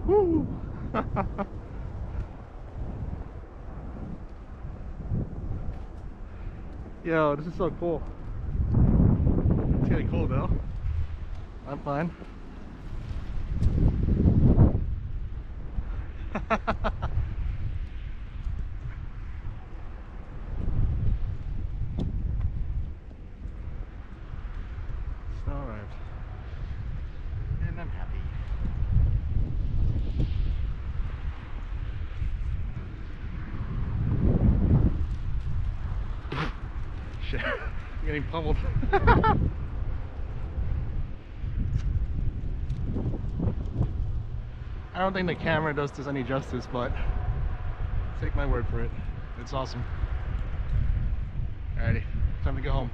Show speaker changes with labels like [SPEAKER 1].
[SPEAKER 1] Woo! Yo, this is so cool. It's getting cold though. I'm fine. Snow arrived. And I'm happy. Shit, I'm getting pummeled. I don't think the camera does this any justice, but take my word for it. It's awesome. Alrighty, time to go home.